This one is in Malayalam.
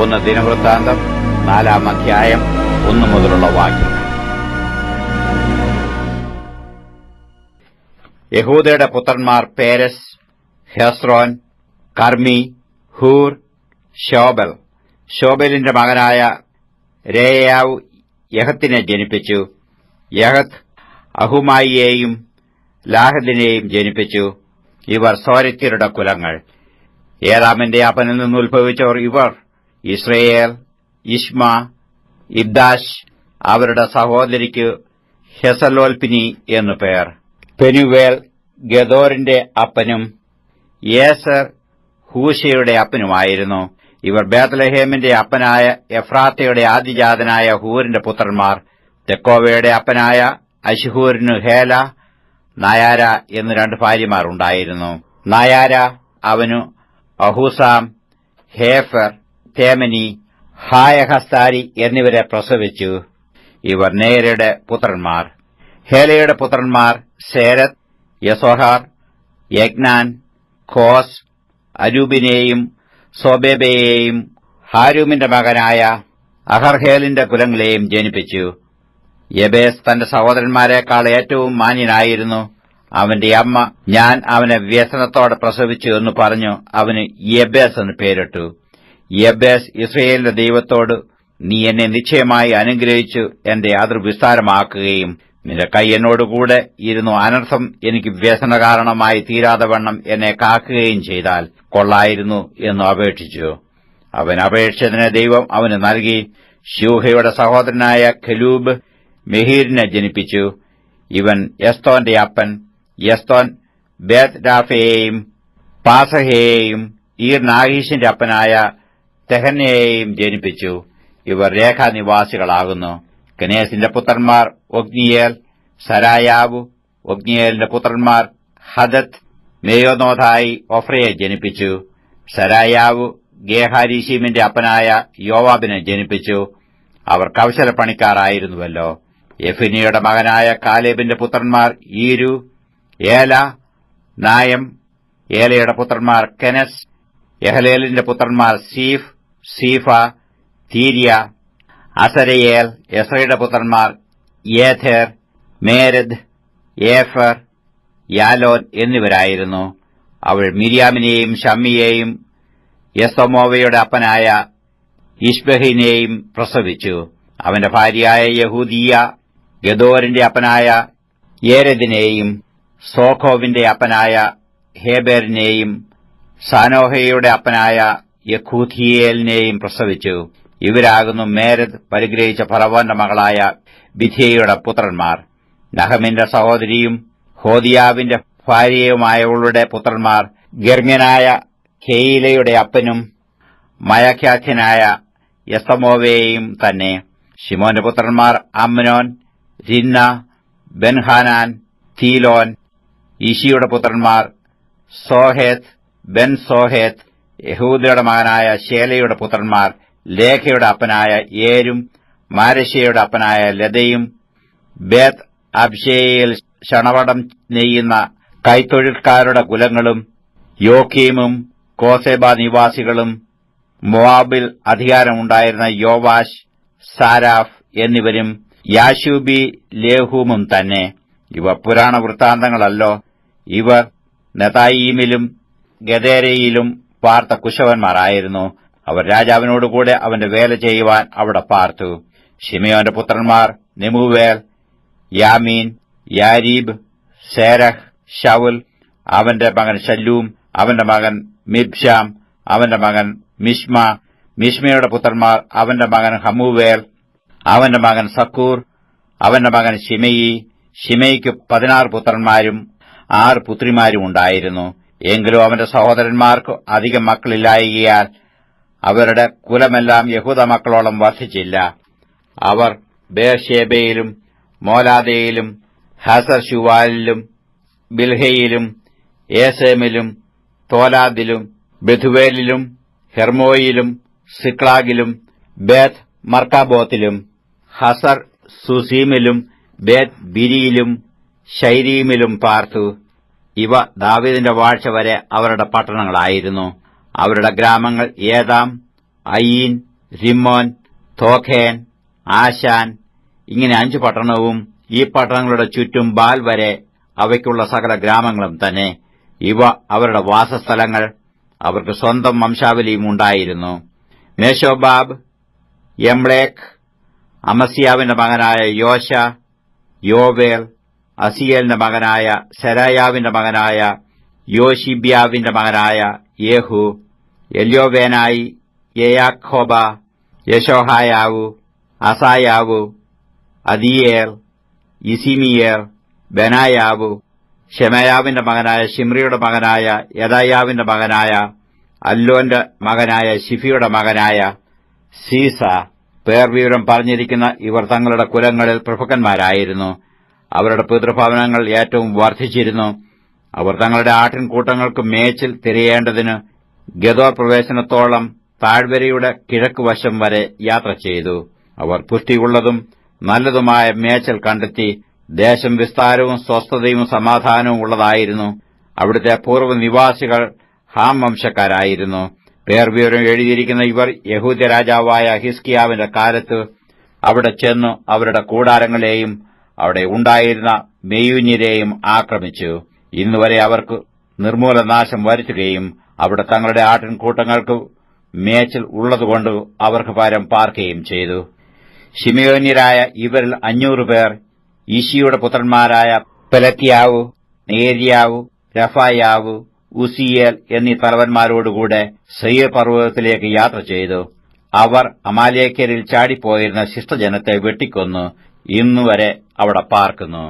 1 ദിനവൃത്താന്തം 4-ാം അധ്യായം 1 മുതലുള്ള വാക്യങ്ങൾ. യഹൂദയുടെ പുത്രന്മാർ പേരസ്, ഹെസ്രോൻ, കർമ്മി, ഹൂർ, ശോബൽ. ശോബലിന്റെ മകനായ രേയാവ് യഹത്തിനെ ജനിപ്പിച്ചു. യഹത്ത് അഹുമായിയെയും ലാഹദിനെയും ജനിപ്പിച്ചു. ഇവർ സോരത്യരുടെ കുലങ്ങൾ. ഏലാമിന്റെ അപ്പനിൽ നിന്ന് ഉത്ഭവിച്ചവർ ഇവർ: ഇസ്രയേൽ, ഇശ്മ, ഇബ്ദാശ്. അവരുടെ സഹോദരിക്ക് ഹെസലോൽപിനി എന്നു പേർ. പെനുവേൽ ഗദോറിന്റെ അപ്പനും യേസർ ഹൂശയുടെ അപ്പനുമായിരുന്നു. ഇവർ ബേത്ലഹേമിന്റെ അപ്പനായ എഫ്രാത്തയുടെ ആദ്യജാതനായ ഹൂരിന്റെ പുത്രന്മാർ. തെക്കോവയുടെ അപ്പനായ അശ്ഹൂരിന് ഹേല, നായാര എന്ന് 2 ഭാര്യമാർ ഉണ്ടായിരുന്നു. നായാര അവനു അഹൂസാം, ഹേഫർ, തേമനി, ഹായഹസ്താരി എന്നിവരെ പ്രസവിച്ചു. ഇവർ നേരയുടെ പുത്രന്മാർ. ഹേലയുടെ പുത്രന്മാർ സേരത്ത്, യസോഹാർ, യഗ്നാൻ, ഖോസ്, അരൂബിനെയും സോബേബയെയും ഹാരൂമിന്റെ മകനായ അഹർഹേലിന്റെ കുലങ്ങളെയും ജനിപ്പിച്ചു. യബേസ് തന്റെ സഹോദരന്മാരെക്കാൾ ഏറ്റവും മാന്യനായിരുന്നു. അവന്റെ അമ്മ, ഞാൻ അവനെ വ്യസനത്തോടെ പ്രസവിച്ചു എന്ന് പറഞ്ഞു അവന് യബേസ് എന്ന് പേരിട്ടു. യബേസ് ഇസ്രയേലിന്റെ ദൈവത്തോട്, നീ എന്നെ നിശ്ചയമായി അനുഗ്രഹിച്ചു എന്റെ അതിർ വിസ്താരമാക്കുകയും നിന്റെ കൈ എന്നോടുകൂടെ ഇരുന്നു അനർത്ഥം എനിക്ക് വ്യസന കാരണമായി തീരാതെ വണ്ണം എന്നെ കാക്കുകയും ചെയ്താൽ കൊള്ളായിരുന്നു എന്ന് അപേക്ഷിച്ചു. അവൻ അപേക്ഷിച്ചതിനെ ദൈവം അവന് നൽകി. ശൂഹയുടെ സഹോദരനായ ഖലൂബ് മെഹീരിനെ ജനിപ്പിച്ചു. ഇവൻ എസ്തോന്റെ അപ്പൻ. എസ്തോൻ ബേത് രാഫയെയും പാസഹയെയും നാഹീഷിന്റെ അപ്പനായ തെഹനയെയും ജനിപ്പിച്ചു. ഇവർ രേഖാനിവാസികളാകുന്നു. കെനേസിന്റെ പുത്രന്മാർ ഒഗ്നിയേൽ, സരായാവു. ഒഗ്നിയേലിന്റെ പുത്രന്മാർ ഹദത്ത്, മേയോനോഥായി ഒഫ്രയെ ജനിപ്പിച്ചു. സരായാവു ഗേഹാരീശീമിന്റെ അപ്പനായ യോവാബിനെ ജനിപ്പിച്ചു. അവർ കൗശലപ്പണിക്കാരായിരുന്നുവല്ലോ. യെഫുനിയുടെ മകനായ കാലേബിന്റെ പുത്രന്മാർ ഈരു, ഏല, നായം. ഏലയുടെ പുത്രന്മാർ കെനസ്. യഹലേലിന്റെ പുത്രന്മാർ സീഫ്, സീഫ, തീര്യ, അസരയേൽ. എസ്രയുടെ പുത്രന്മാർ യേഥേർ, മേരദ്, ഏഫർ, യാലോൻ എന്നിവരായിരുന്നു. അവൾ മിര്യാമിനെയും ഷമ്മിയെയും യെസ്തമോവയുടെ അപ്പനായ ഇഷ്ബഹിനെയും പ്രസവിച്ചു. അവന്റെ ഭാര്യയായ യഹൂദിയ ഗദോറിന്റെ അപ്പനായ യേരെദിനെയും സോഖോവിന്റെ അപ്പനായ ഹേബേറിനെയും സാനോഹയുടെ അപ്പനായ യഖൂഥിയേലിനെയും പ്രസവിച്ചു. ഇവരാകുന്നു മേരദ് പരിഗ്രഹിച്ച ഫറവോന്റെ മകളായ ബിഥ്യയുടെ പുത്രന്മാർ. നഹമിന്റെ സഹോദരിയും ഹോദിയാവിന്റെ ഭാര്യയുമായവളുടെ പുത്രന്മാർ ഗർമ്മ്യനായ കെയിലയുടെ അപ്പനും മയഖ്യാഖ്യനായ യെസ്തമോവയെയും തന്നെ. ശിമോന്റെ പുത്രന്മാർ അമ്നോൻ, രിന്ന, ബെൻഹാനാൻ, തീലോൻ. ഈശിയുടെ പുത്രന്മാർ സോഹേത്ത്, ബെൻ സോഹേത്ത്. യഹൂദയുടെ മകനായ ശേലയുടെ പുത്രന്മാർ ലേഖയുടെ അപ്പനായ ഏരും മാരശയുടെ അപ്പനായ ലതയും. ബേത്ത് അബ്ഷേയിൽ ശണവടം നെയ്യുന്ന കൈത്തൊഴിൽക്കാരുടെ കുലങ്ങളും യോക്കീമും കോസേബ നിവാസികളും. മോവാബിൽ അധികാരമുണ്ടായിരുന്ന യോവാശ്, സാരാഫ് എന്നിവരും യാശൂബി ലേഹൂമും തന്നെ. ഇവ പുരാണ വൃത്താന്തങ്ങളല്ലോ. ഇവർ നെതായീമിലും ഗദേരയിലും പാർത്ത കുശവന്മാരായിരുന്നു. അവർ രാജാവിനോടുകൂടെ അവന്റെ വേല ചെയ്യുവാൻ അവിടെ പാർത്തു. ശിമയോന്റെ പുത്രന്മാർ നെമൂവേൽ, യാമീൻ, യാരീബ്, സേരഹ്, ശൌൽ. അവന്റെ മകൻ ശല്ലൂം. അവന്റെ മകൻ മിബ്ശാം. അവന്റെ മകൻ മിഷ്മ. മിഷ്മയുടെ പുത്രന്മാർ അവന്റെ മകൻ ഹമൂവേൽ, അവന്റെ മകൻ സക്കൂർ, അവന്റെ മകൻ ശിമയി. ശിമയിക്ക് 16 പുത്രന്മാരും 6 പുത്രിമാരും ഉണ്ടായിരുന്നു. എങ്കിലും അവന്റെ സഹോദരന്മാർക്ക് അധികം മക്കളില്ലായകയാൽ അവരുടെ കുലമെല്ലാം യഹൂദ മക്കളോളം വർദ്ധിച്ചില്ല. അവർ ബേർഷേബയിലും മോലാദയിലും ഹസർ ശുവാലിലും ബിൽഹയിലും ഏസേമിലും തോലാദിലും ബെഥുവേലിലും ഹെർമോയിലും സിക്ലാഗിലും ബേത്ത് മർക്കാബോത്തിലും ഹസർ സുസീമിലും ബേത്ത് ബിരിയിലും ശൈരീമിലും പാർത്തു. ഇവ ദാവീദിന്റെ വാഴ്ച വരെ അവരുടെ പട്ടണങ്ങളായിരുന്നു. അവരുടെ ഗ്രാമങ്ങൾ ഏതാം, അയീൻ, റിമ്മോൻ, തോഖേൻ, ആശാൻ, ഇങ്ങനെ 5 പട്ടണവും ഈ പട്ടണങ്ങളുടെ ചുറ്റും ബാൽ വരെ അവയ്ക്കുള്ള സകല ഗ്രാമങ്ങളും തന്നെ. ഇവ അവരുടെ വാസസ്ഥലങ്ങൾ. അവർക്ക് സ്വന്തം വംശാവലിയും ഉണ്ടായിരുന്നു. മേശോബാബ്, യംലേഖ്, അമസ്യാവിന്റെ മകനായ യോശ, യോവേൽ, അസിയേലിന്റെ മകനായ സെരായാവിന്റെ മകനായ യോശിബ്യാവിന്റെ മകനായ യേഹു, എല്യോവേനായി, യെയാഖോബ, യശോഹായാവു, അസായാവു, അദീയേൽ, ഇസിമിയേർ, ബെനായാവു, ശെമയാവിന്റെ മകനായ ശിമ്രിയുടെ മകനായ യദായാവിന്റെ മകനായ അല്ലോന്റെ മകനായ ശിഫിയുടെ മകനായ സീസ. പേർവിവരം പറഞ്ഞിരിക്കുന്ന ഇവർ തങ്ങളുടെ കുലങ്ങളിൽ പ്രഭുക്കന്മാരായിരുന്നു. അവരുടെ പിതൃഭവനങ്ങൾ ഏറ്റവും വർദ്ധിച്ചിരുന്നു. അവർ തങ്ങളുടെ ആട്ടിൻകൂട്ടങ്ങൾക്ക് മേച്ചിൽ തിരയേണ്ടതിന് ഗദോർ പ്രവേശനത്തോളം താഴ്വരയുടെ കിഴക്കുവശം വരെ യാത്ര ചെയ്തു. അവർ പുഷ്ടിയുള്ളതും നല്ലതുമായ മേച്ചൽ കണ്ടെത്തി. ദേശം വിസ്താരവും സ്വസ്ഥതയും സമാധാനവും ഉള്ളതായിരുന്നു. അവിടുത്തെ പൂർവ്വനിവാസികൾ ഹാം വംശക്കാരായിരുന്നു. പേർവിവരം എഴുതിയിരിക്കുന്ന ഇവർ യഹൂദ്യ രാജാവായ ഹിസ്കിയാവിന്റെ കാലത്ത് അവിടെ ചെന്നു അവരുടെ കൂടാരങ്ങളെയും അവിടെ ഉണ്ടായിരുന്ന മെയ്യൂന്യരെയും ആക്രമിച്ചു. ഇന്നുവരെ അവർക്ക് നിർമ്മൂലനാശം വരുത്തുകയും അവിടെ തങ്ങളുടെ ആട്ടിൻകൂട്ടങ്ങൾക്ക് മേച്ചിൽ ഉള്ളതുകൊണ്ട് അവർക്ക് പകരം പാർക്കുകയും ചെയ്തു. ശിമയോന്യരായ ഇവരിൽ 500 പേർ ഈശിയുടെ പുത്രന്മാരായ പെലത്യാവു, നേര്യാവു, രഫായാവു, ഉസിയേൽ എന്നീ തലവന്മാരോടുകൂടെ സെയീർ പർവ്വതത്തിലേക്ക് യാത്ര ചെയ്തു. അവർ അമാലേക്യരിൽ ചാടിപ്പോയിരുന്ന ശിഷ്ടജനത്തെ വെട്ടിക്കൊന്നു ഇന്നുവരെ അവിടെ പാർക്കുന്നു.